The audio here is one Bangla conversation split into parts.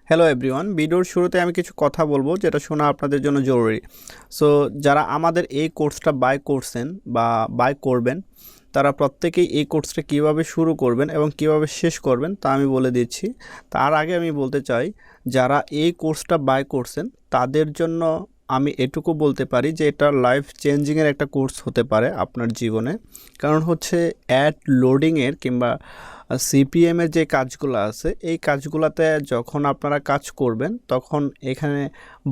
হ্যালো এভরিওয়ান, ভিডিওর শুরুতে আমি কিছু কথা বলবো যেটা শোনা আপনাদের জন্য জরুরি। সো যারা আমাদের এই কোর্সটা বাই করছেন বা বাই করবেন, তারা প্রত্যেকেই এই কোর্সটা কিভাবে শুরু করবেন এবং কিভাবে শেষ করবেন তা আমি বলে দিচ্ছি। তার আগে আমি বলতে চাই, যারা এই কোর্সটা বাই করছেন তাদের জন্য আমি এটুকু বলতে পারি যে এটা লাইফ চেঞ্জিংয়ের একটা কোর্স হতে পারে আপনার জীবনে। কারণ হচ্ছে অ্যাড লোডিংয়ের কিংবা সিপিএমের যে কাজগুলো আছে এই কাজগুলোতে যখন আপনারা কাজ করবেন তখন এখানে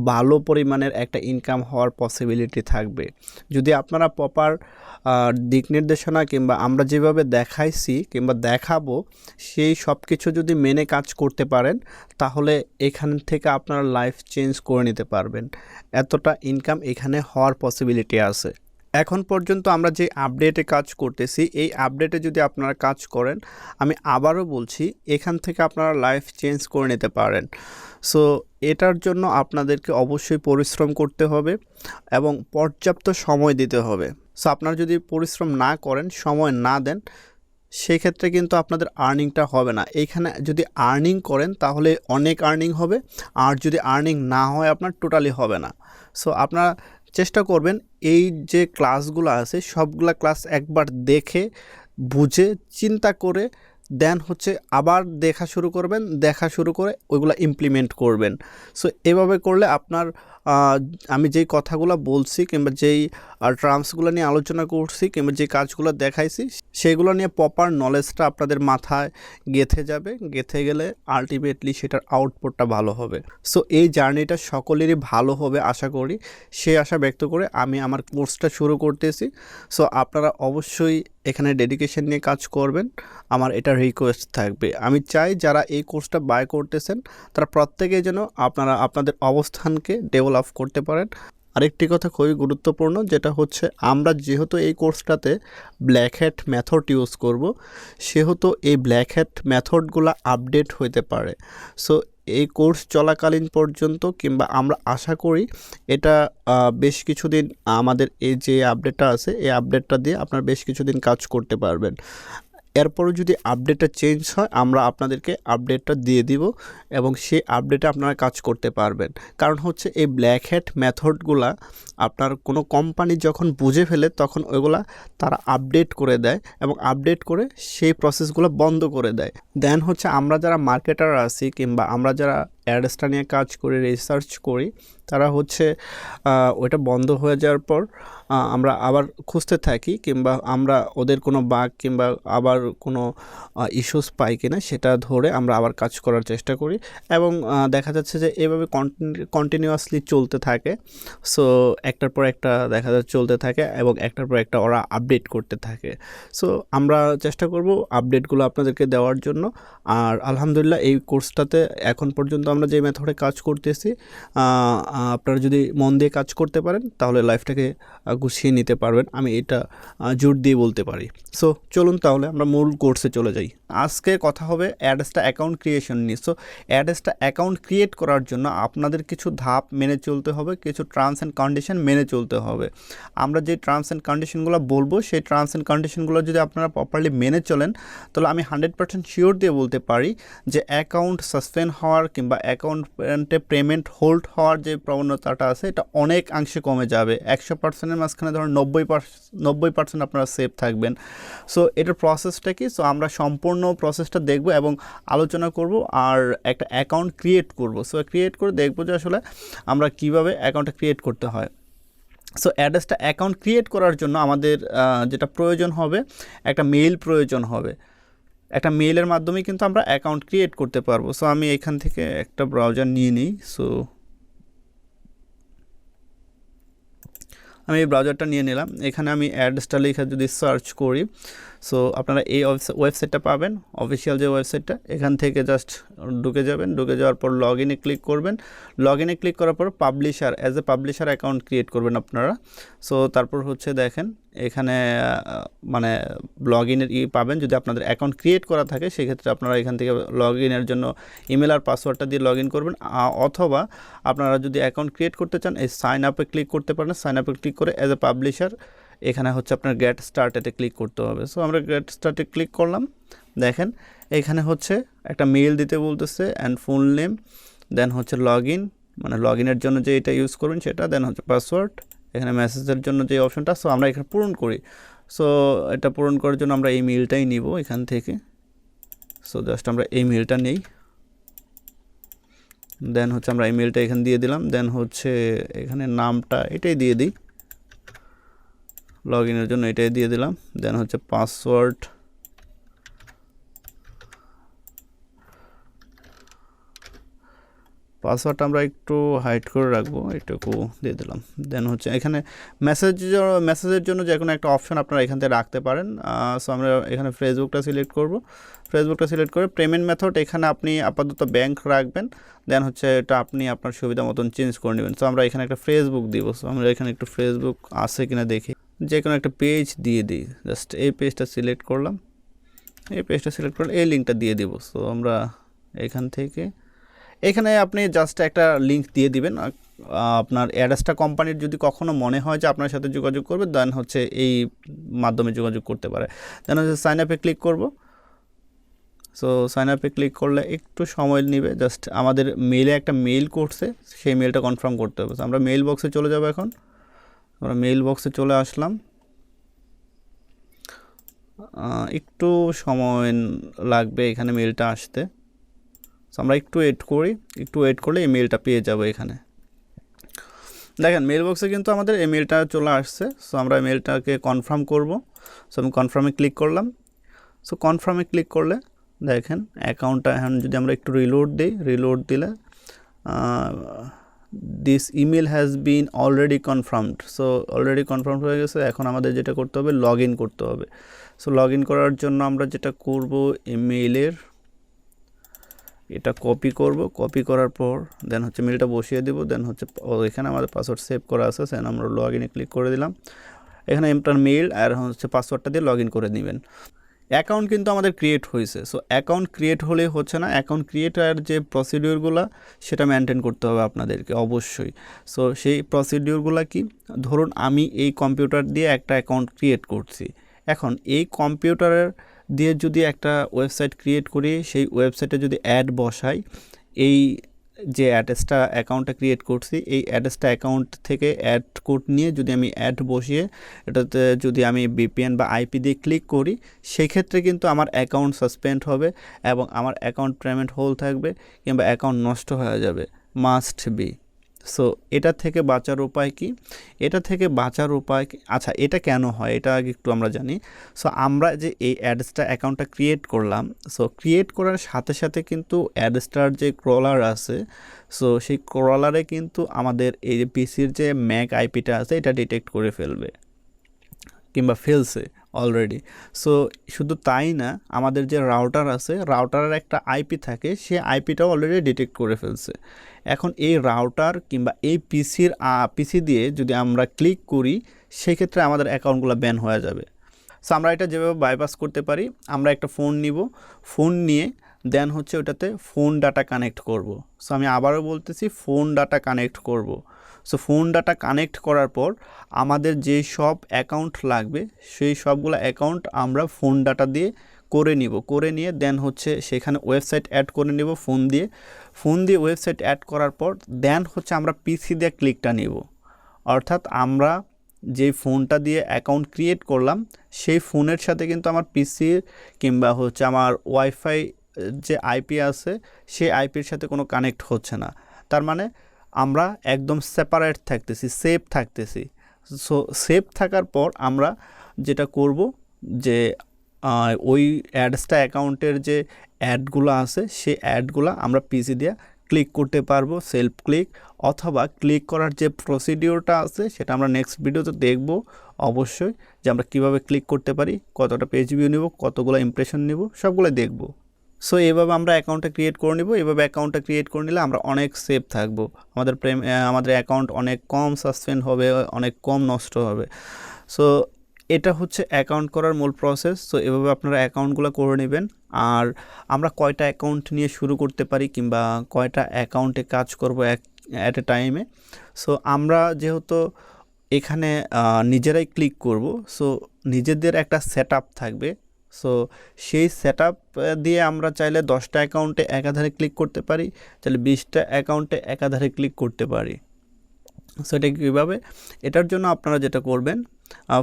ভালো পরিমাণের একটা ইনকাম হওয়ার পসিবিলিটি থাকবে যদি আপনারা প্রপার দিক নির্দেশনা কিংবা আমরা যেভাবে দেখাইছি কিংবা দেখাবো সেই সব কিছু যদি মেনে কাজ করতে পারেন, তাহলে এখান থেকে আপনারা লাইফ চেঞ্জ করে নিতে পারবেন। এতটা ইনকাম এখানে হওয়ার পসিবিলিটি আছে। এখন পর্যন্ত আমরা যে আপডেটে কাজ করতেছি এই আপডেটে যদি আপনারা কাজ করেন, আমি আবারও বলছি, এখান থেকে আপনারা লাইফ চেঞ্জ করে নিতে পারেন। সো এটার জন্য আপনাদেরকে অবশ্যই পরিশ্রম করতে হবে এবং পর্যাপ্ত সময় দিতে হবে। সো আপনারা যদি পরিশ্রম না করেন, সময় না দেন, সেই ক্ষেত্রে কিন্তু আপনাদের আর্নিংটা হবে না। এইখানে যদি আর্নিং করেন তাহলে অনেক আর্নিং হবে, আর যদি আর্নিং না হয় আপনার টোটালি হবে না। সো আপনারা চেষ্টা করবেন এই যে ক্লাসগুলো আছে সবগুলা ক্লাস একবার দেখে বুঝে চিন্তা করে দেন হচ্ছে আবার দেখা শুরু করবেন, দেখা শুরু করে ওইগুলো ইমপ্লিমেন্ট করবেন। সো এভাবে করলে আপনার আমি যেই কথাগুলো বলছি কিংবা যেই টার্মসগুলো নিয়ে আলোচনা করছি কিংবা যে কাজগুলো দেখাইছি সেগুলো নিয়ে প্রপার নলেজটা আপনাদের মাথায় গেঁথে যাবে। গেঁথে গেলে আলটিমেটলি সেটার আউটপুটটা ভালো হবে। সো এই জার্নিটা সকলেরই ভালো হবে আশা করি। সেই আশা ব্যক্ত করে আমি আমার কোর্সটা শুরু করতেছি। সো আপনারা অবশ্যই এখানে ডেডিকেশন নিয়ে কাজ করবেন, আমার এটা রিকোয়েস্ট থাকবে। আমি চাই যারা এই কোর্সটা বাই করতেছেন তারা প্রত্যেকেই যেন আপনারা আপনাদের অবস্থানকে ডেভেলপ করতে পারেন। আরেকটি কথা খুবই গুরুত্বপূর্ণ, যেটা হচ্ছে আমরা যেহেতু এই কোর্সটাতে ব্ল্যাক হ্যাট মেথড ইউজ করব, সেহেতু এই ব্ল্যাক হ্যাট মেথডগুলো আপডেট হতে পারে। সো এই কোর্স চলাকালীন পর্যন্ত কিংবা আমরা আশা করি এটা বেশ কিছুদিন আমাদের এই যে আপডেটটা আছে এই আপডেটটা দিয়ে আপনারা বেশ কিছুদিন কাজ করতে পারবেন। এরপরও যদি আপডেটটা চেঞ্জ হয় আমরা আপনাদেরকে আপডেটটা দিয়ে দিব এবং সেই আপডেটে আপনারা কাজ করতে পারবেন। কারণ হচ্ছে এই ব্ল্যাক হ্যাট মেথডগুলা আপনার কোনো কোম্পানি যখন বুঝে ফেলে তখন ওইগুলা তারা আপডেট করে দেয় এবং আপডেট করে সেই প্রসেসগুলো বন্ধ করে দেয়। দেন হচ্ছে আমরা যারা মার্কেটার আছি কিংবা আমরা যারা অ্যাডসটা নিয়ে কাজ করি, রিসার্চ করি, তারা হচ্ছে ওইটা বন্ধ হয়ে যাওয়ার পর আমরা আবার খুঁজতে থাকি কিংবা আমরা ওদের কোনো বাগ কিংবা আবার কোনো ইস্যুস পাই কিনা সেটা ধরে আমরা আবার কাজ করার চেষ্টা করি এবং দেখা যাচ্ছে যে এভাবে কন্টিনিউয়াসলি চলতে থাকে। সো একটার পর একটা দেখা যাচ্ছে চলতে থাকে এবং একটার পর একটা ওরা আপডেট করতে থাকে। সো আমরা চেষ্টা করব আপডেটগুলো আপনাদেরকে দেওয়ার জন্য। আর আলহামদুলিল্লাহ এই কোর্সটাতে এখন পর্যন্ত আমরা যে মেথডে কাজ করতেছি, আপনারা যদি মন দিয়ে কাজ করতে পারেন তাহলে লাইফটাকে গুছিয়ে নিতে পারবেন, আমি এটা জোর দিয়ে বলতে পারি। সো চলুন তাহলে আমরা মূল কোর্সে চলে যাই। আজকে কথা হবে অ্যাডসটা অ্যাকাউন্ট ক্রিয়েশন নিয়ে। সো অ্যাডসটা অ্যাকাউন্ট ক্রিয়েট করার জন্য আপনাদের কিছু ধাপ মেনে চলতে হবে, কিছু টার্মস অ্যান্ড কন্ডিশন মেনে চলতে হবে। আমরা যে টার্মস অ্যান্ড কন্ডিশনগুলো বলবো সেই টার্মস অ্যান্ড কন্ডিশনগুলো যদি আপনারা প্রপারলি মেনে চলেন তাহলে আমি 100% শিওর দিয়ে বলতে পারি যে অ্যাকাউন্ট সাসপেন্ড হওয়ার কিংবা অ্যাকাউন্টে পেমেন্ট হোল্ড হওয়ার যে প্রবণতাটা আছে এটা অনেকাংশে কমে যাবে। 100%-এর মাঝখানে ধরুন 90% আপনারা সেফ থাকবেন। সো এটার প্রসেসটা কি? সো আমরা সম্পূর্ণ প্রসেসটা দেখব এবং আলোচনা করব আর একটা অ্যাকাউন্ট ক্রিয়েট করব। সো ক্রিয়েট করে দেখব যে আসলে আমরা কিভাবে অ্যাকাউন্টটা ক্রিয়েট করতে হয়। সো অ্যাড্রেসটা অ্যাকাউন্ট ক্রিয়েট করার জন্য আমাদের যেটা প্রয়োজন হবে, একটা মেইল প্রয়োজন হবে। একটা মেইলের মাধ্যমে কিন্তু আমরা অ্যাকাউন্ট ক্রিয়েট করতে পারবো। সো আমি এখান থেকে একটা ব্রাউজার নিয়ে নিই। সো আমি এই ব্রাউজারটা নিয়ে নিলাম। এখানে আমি অ্যাড্রেসটা লিখে যদি সার্চ করি, সো আপনারা এই ওয়েবসাইটটা পাবেন, অফিসিয়াল যে ওয়েবসাইটটা। এখান থেকে জাস্ট ঢুকে যাবেন, ঢুকে যাওয়ার পর লগ ইনে ক্লিক করবেন। লগ ইনে ক্লিক করার পর publisher, as a publisher account create করবেন আপনারা। সো তারপর হচ্ছে দেখেন এখানে মানে লগ ইনের পাবেন। যদি আপনাদের অ্যাকাউন্ট ক্রিয়েট করা থাকে সেক্ষেত্রে আপনারা এখান থেকে লগ ইনের জন্য ইমেল আর পাসওয়ার্ডটা দিয়ে লগ ইন করবেন, অথবা আপনারা যদি অ্যাকাউন্ট ক্রিয়েট করতে চান এই সাইন আপে ক্লিক করতে পারেন। সাইন আপে ক্লিক করে অ্যাজ এ পাবলিশার এখানে হচ্ছে আপনার গেট স্টার্টেতে ক্লিক করতে হবে। সো আমরা গেট স্টার্টে ক্লিক করলাম। দেখেন এখানে হচ্ছে একটা মেইল দিতে বলতেছে অ্যান্ড ফুল নেম। দেন হচ্ছে লগ ইন, মানে লগ ইনের জন্য যে এটা ইউজ করবেন সেটা, দেন হচ্ছে পাসওয়ার্ড, এখানে মেসেজের জন্য যে অপশনটা, সো আমরা এখানে পূরণ করি। সো এটা পূরণ করার জন্য আমরা এই মেইলটাই নিব এখান থেকে। সো জাস্ট আমরা এই মেইলটা নেই, দেন হচ্ছে আমরা এই মেইলটা এখানে দিয়ে দিলাম, দেন হচ্ছে এখানে নামটা এটাই দিয়ে দিই, লগ ইনের জন্য এটাই দিয়ে দিলাম, দেন হচ্ছে পাসওয়ার্ড, পাসওয়ার্ডটা আমরা একটু হাইড করে রাখবো, এটুকু দিয়ে দিলাম। দেন হচ্ছে এখানে মেসেজের জন্য যে কোনো একটা অপশন আপনারা এখান থেকে রাখতে পারেন। সো আমরা এখানে ফেসবুকটা সিলেক্ট করব, ফেসবুকটা সিলেক্ট করে পেমেন্ট মেথড এখানে আপনি আপাতত ব্যাংক রাখবেন, দেন হচ্ছে এটা আপনি আপনার সুবিধা মতন চেঞ্জ করে নেবেন। সো আমরা এখানে একটা ফেসবুক দিব, সো আমরা এখানে একটু ফেসবুক আছে কিনা দেখি, যে কোনো একটা পেজ দিয়ে দিই, জাস্ট এই পেজটা সিলেক্ট করলাম, এই পেজটা সিলেক্ট করলে এই লিঙ্কটা দিয়ে দিব। সো আমরা এখান থেকে এখানে আপনি জাস্ট একটা লিঙ্ক দিয়ে দিবেন, আপনার অ্যাড্রেসটা কোম্পানির যদি কখনো মনে হয় যে আপনার সাথে যোগাযোগ করবে, দেন হচ্ছে এই মাধ্যমে যোগাযোগ করতে পারে। দেন হচ্ছে সাইন আপে ক্লিক করব। সো সাইন আপে ক্লিক করলে একটু সময় নেবে, জাস্ট আমাদের মেইলে একটা মেইল করছে, সেই মেইলটা কনফার্ম করতে হবে। আমরা মেইল বক্সে চলে যাব, এখন আমরা মেইল বক্সে চলে আসলাম, একটু সময় লাগবে এখানে মেইলটা আসতে। সো আমরা একটু ওয়েট করি, একটু ওয়েট করলে এই মেইলটা পেয়ে যাবো। এখানে দেখেন মেইল বক্সে কিন্তু আমাদের এই মেইলটা চলে আসছে। সো আমরা মেইলটাকে কনফার্ম করব। সো আমি কনফার্মে ক্লিক করলাম। সো কনফার্মে ক্লিক করলে দেখেন অ্যাকাউন্টটা এখন যদি আমরা একটু রিলোড দিই, রিলোড দিলে this email has been already confirmed. So already confirm হয়ে গেছে। এখন আমাদের যেটা করতে হবে, লগ ইন করতে হবে। সো লগ ইন করার জন্য আমরা যেটা করব, ইমেইলের এটা কপি করব, কপি করার পর দেন হচ্ছে মেলটা বসিয়ে দেব, দেন হচ্ছে এখানে আমাদের পাসওয়ার্ড সেভ করা আছে, সেন আমরা লগ ইনে ক্লিক করে দিলাম। এখানে এমটার মেইল আর হচ্ছে পাসওয়ার্ডটা দিয়ে লগ ইন করে নেবেন। অ্যাকাউন্ট কিন্তু আমাদের ক্রিয়েট হয়েছে। সো অ্যাকাউন্ট ক্রিয়েট হলেই হচ্ছে না, অ্যাকাউন্ট ক্রিয়েটার যে প্রসিডিওরগুলো সেটা মেনটেন করতে হবে আপনাদেরকে অবশ্যই। সো সেই প্রসিডিওরগুলো কি, ধরুন আমি এই কম্পিউটার দিয়ে একটা অ্যাকাউন্ট ক্রিয়েট করছি, এখন এই কম্পিউটারের দিয়ে যদি একটা ওয়েবসাইট ক্রিয়েট করি, সেই ওয়েবসাইটে যদি অ্যাড বসাই, এই যে অ্যাড্রেসটা অ্যাকাউন্টটা ক্রিয়েট করছি, এই অ্যাড্রেসটা অ্যাকাউন্ট থেকে অ্যাড কোড নিয়ে যদি আমি অ্যাড বসিয়ে এটাতে যদি আমি বিপিএন বা আইপি দিয়ে ক্লিক করি, সেই ক্ষেত্রে কিন্তু আমার অ্যাকাউন্ট সাসপেন্ড হবে এবং আমার অ্যাকাউন্ট পেমেন্ট হোল থাকবে কিংবা অ্যাকাউন্ট নষ্ট হয়ে যাবে, মাস্ট বি। সো এটা থেকে বাঁচার উপায় কি, এটা থেকে বাঁচার উপায় আচ্ছা এটা কেন হয় এটা আগে একটু আমরা জানি। সো আমরা যে এই অ্যাডসটা অ্যাকাউন্টটা ক্রিয়েট করলাম, সো ক্রিয়েট করার সাথে সাথে কিন্তু অ্যাডসটার যে ক্রলার আছে, সো সেই ক্রলারে কিন্তু আমাদের এই যে পিসির যে ম্যাক আইপিটা আছে এটা ডিটেক্ট করে ফেলবে কিংবা ফেলছে অলরেডি। সো শুধু তাই না, আমাদের যে রাউটার আছে, রাউটারের একটা আইপি থাকে, সে আইপিটাও অলরেডি ডিটেক্ট করে ফেলছে। এখন এই রাউটার কিংবা এই পিসি দিয়ে যদি আমরা ক্লিক করি, সেক্ষেত্রে আমাদের অ্যাকাউন্টগুলো ব্যান হয়ে যাবে। সো আমরা এটা যেভাবে বাইপাস করতে পারি, আমরা একটা ফোন নিব, ফোন নিয়ে দেন হচ্ছে ওটাতে ফোন ডাটা কানেক্ট করব। সো আমি আবারও বলতেছি, ফোন ডাটা কানেক্ট করব। সো ফোন ডাটা কানেক্ট করার পর আমাদের যে সব অ্যাকাউন্ট লাগবে, সেই সবগুলো অ্যাকাউন্ট আমরা ফোন ডাটা দিয়ে করে নিব, করে নিয়ে দেন হচ্ছে সেখানে ওয়েবসাইট অ্যাড করে নেব ফোন দিয়ে ওয়েবসাইট অ্যাড করার পর দেন হচ্ছে আমরা পিসি দিয়ে ক্লিকটা নিব। অর্থাৎ আমরা যে ফোনটা দিয়ে অ্যাকাউন্ট ক্রিয়েট করলাম, সেই ফোনের সাথে কিন্তু আমার পিসি কিংবা হচ্ছে আমার ওয়াইফাই যে আইপি আছে, সেই আইপির সাথে কোনো কানেক্ট হচ্ছে না। তার মানে আমরা একদম সেপারেট থাকতেছি, সেফ থাকতেছি। সো সেফ থাকার পর আমরা যেটা করব যে ওই অ্যাডসটা অ্যাকাউন্টের যে অ্যাডগুলো আছে, সেই অ্যাডগুলো আমরা পিসি দিয়ে ক্লিক করতে পারবো, সেলফ ক্লিক, অথবা ক্লিক করার যে প্রসিডিওরটা আছে সেটা আমরা নেক্সট ভিডিওতে দেখব অবশ্যই, যে আমরা কীভাবে ক্লিক করতে পারি, কতটা পেজ ভিউ নেব, কতগুলো ইমপ্রেশন নেব, সবগুলো দেখব। সো এভাবে আমরা অ্যাকাউন্টটা ক্রিয়েট করে নেব। এভাবে অ্যাকাউন্টটা ক্রিয়েট করে নিলে আমরা অনেক সেফ থাকবো, আমাদের অ্যাকাউন্ট অনেক কম সাসপেন্ড হবে, অনেক কম নষ্ট হবে। সো এটা হচ্ছে অ্যাকাউন্ট করার মূল প্রসেস। সো এভাবে আপনারা অ্যাকাউন্টগুলো করে নেবেন। আর আমরা কয়টা অ্যাকাউন্ট নিয়ে শুরু করতে পারি কিংবা কয়টা অ্যাকাউন্টে কাজ করব অ্যাট এ টাইমে। সো আমরা যেহেতু এখানে নিজেরাই ক্লিক করব, সো নিজেদের একটা সেট আপ থাকবে। সো সেই সেটআপ দিয়ে আমরা চাইলে 10টা অ্যাকাউন্টে একাধারে ক্লিক করতে পারি, চাইলে 20টা অ্যাকাউন্টে একাধারে ক্লিক করতে পারি। সো এটা কীভাবে, এটার জন্য আপনারা যেটা করবেন,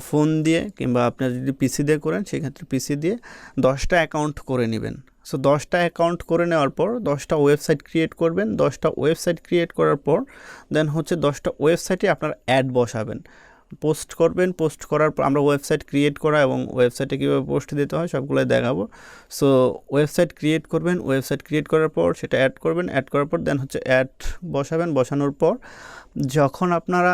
ফোন দিয়ে কিংবা আপনারা যদি পিসি দিয়ে করেন সেক্ষেত্রে পিসি দিয়ে 10টা অ্যাকাউন্ট করে নেবেন। সো 10টা অ্যাকাউন্ট করে নেওয়ার পর 10টা ওয়েবসাইট ক্রিয়েট করবেন। 10টা ওয়েবসাইট ক্রিয়েট করার পর দেন হচ্ছে 10টা ওয়েবসাইটে আপনার অ্যাড বসাবেন, পোস্ট করবেন। পোস্ট করার পর আমরা ওয়েবসাইট ক্রিয়েট করা এবং ওয়েবসাইটে কীভাবে পোস্ট দিতে হয় সবগুলোই দেখাবো। সো ওয়েবসাইট ক্রিয়েট করবেন, ওয়েবসাইট ক্রিয়েট করার পর সেটা অ্যাড করবেন, অ্যাড করার পর দেন হচ্ছে অ্যাড বসাবেন। বসানোর পর যখন আপনারা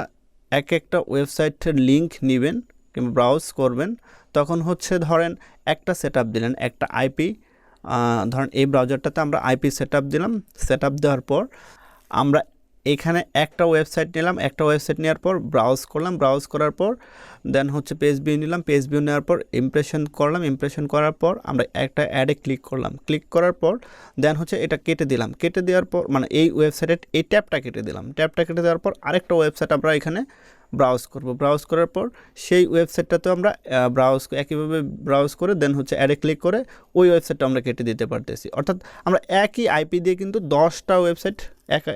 এক একটা ওয়েবসাইটের লিঙ্ক নেবেন কিংবা ব্রাউজ করবেন, তখন হচ্ছে ধরেন একটা সেটআপ দিলেন, একটা আইপি, ধরেন এই ব্রাউজারটাতে আমরা আইপি সেটআপ দিলাম। সেটআপ দেওয়ার পর আমরা এখানে একটা ওয়েবসাইট নিলাম, একটা ওয়েবসাইট নেওয়ার পর ব্রাউজ করলাম, ব্রাউজ করার পর দেন হচ্ছে পেজ ভিউ নিলাম, পেজ ভিউ নেওয়ার পর ইমপ্রেশন করলাম, ইমপ্রেশন করার পর আমরা একটা অ্যাডে ক্লিক করলাম, ক্লিক করার পর দেন হচ্ছে এটা কেটে দিলাম, কেটে দেওয়ার পর মানে এই ওয়েবসাইটের এই ট্যাবটা কেটে দিলাম, ট্যাবটা কেটে দেওয়ার পর আরেকটা ওয়েবসাইট আমরা এখানে ব্রাউজ করব। ব্রাউজ করার পর সেই ওয়েবসাইটটাতেও আমরা একইভাবে ব্রাউজ করে দেন হচ্ছে অ্যাডে ক্লিক করে ওই ওয়েবসাইটটা আমরা কেটে দিতে পারতেছি। অর্থাৎ আমরা একই আইপি দিয়ে কিন্তু 10টা ওয়েবসাইট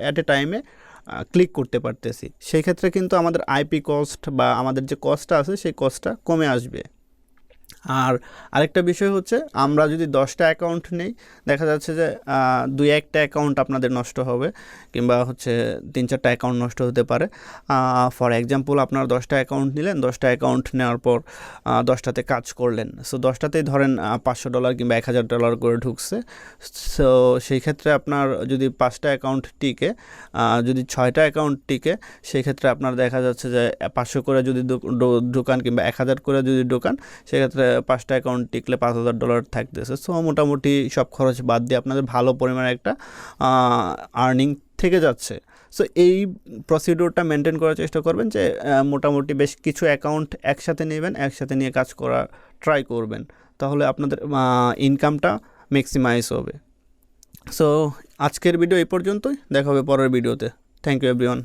অ্যাট এ টাইমে ক্লিক করতে পারতেছি। সেই ক্ষেত্রে কিন্তু আমাদের আইপি কস্ট বা আমাদের যে কস্টটা আছে সেই কস্টটা কমে আসবে। আর আরেকটা বিষয় হচ্ছে, আমরা যদি 10টা অ্যাকাউন্ট নেই, দেখা যাচ্ছে যে 2-1টা অ্যাকাউন্ট আপনাদের নষ্ট হবে কিংবা হচ্ছে 3-4টা অ্যাকাউন্ট নষ্ট হতে পারে। ফর এক্সাম্পল আপনারা 10টা অ্যাকাউন্ট নিলেন, 10টা অ্যাকাউন্ট নেওয়ার পর 10টাতে কাজ করলেন। সো 10টাতেই ধরেন $500 কিংবা $1000 করে ঢুকছে। সো সেই ক্ষেত্রে আপনার যদি 5টা অ্যাকাউন্ট টিকে, যদি 6টা অ্যাকাউন্ট টিকে, সেই ক্ষেত্রে আপনার দেখা যাচ্ছে যে 500 করে যদি ঢোকান কিংবা 1000 করে যদি ঢোকান, সেক্ষেত্রে 5টা অ্যাকাউন্ট টিকলে $5000 থাকতেছে। সো মোটামুটি সব খরচ বাদ দিয়ে আপনাদের ভালো পরিমাণে একটা আর্নিং থেকে যাচ্ছে। সো এই প্রসিডিউরটা মেনটেন করার চেষ্টা করবেন যে মোটামুটি বেশ কিছু অ্যাকাউন্ট একসাথে নেবেন, একসাথে নিয়ে কাজ করা ট্রাই করবেন, তাহলে আপনাদের ইনকামটা ম্যাক্সিমাইজ হবে। সো আজকের ভিডিও এই পর্যন্তই, দেখা হবে পরের ভিডিওতে। Thank you everyone.